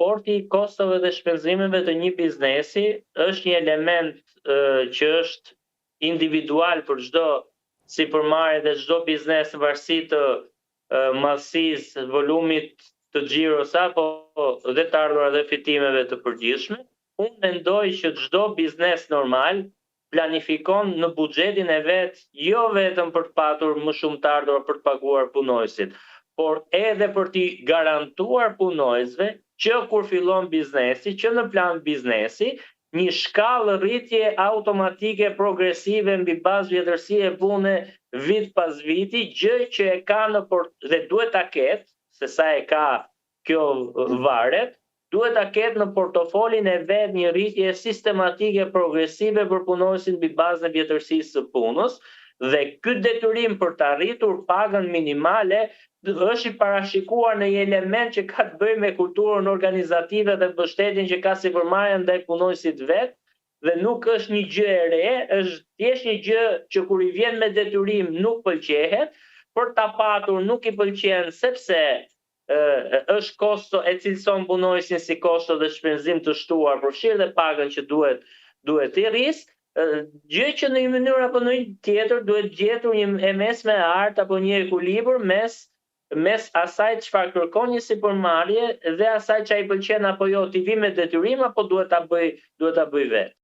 raporti i kostove dhe shpenzimeve të një biznesi është një element që është individual për çdo sipërmarrje dhe çdo biznes në varësi të madhësisë, volumit të xhiros apo dhe të ardhurat dhe fitimeve të përgjithshme. Unë mendoj që çdo biznes normal planifikon në buxhetin e vet jo vetëm për të patur më shumë të ardhur për të paguar punojësit, por edhe për t'i garantuar punojësve që kur fillon biznesi, që në plan biznesi, një shkallë rritje automatike progresive mbi bazë vjetërsie e pune vit pas viti, gjë që e ka dhe duhet ta ketë, se sa e ka kjo varet, duhet ta ketë në portofolin e vet një rritje sistematike progresive për punojësin mbi bazën e vjetërsisë së punës, dhe ky detyrim për të arritur pagën minimale është i parashikuar në një element që ka të bëjë me kulturën organizative dhe mbështetjen që ka sipërmarrja ndaj punojësit vet, dhe nuk është një gjë e re, është thjesht një gjë që kur i vjen me detyrim nuk pëlqehet, për ta patur nuk i pëlqen sepse është kosto e cilëson punojësin si kosto dhe shpenzim të shtuar, përfshirë dhe pagën që duhet i rrisë, gjë që në një mënyrë apo në një tjetër duhet gjetur një mesme e artë apo një ekuilibër mes asaj çfarë kërkon një sipërmarrje dhe asaj çfarë i pëlqen apo jo, t'i vi me detyrim apo duhet ta bëj vetë.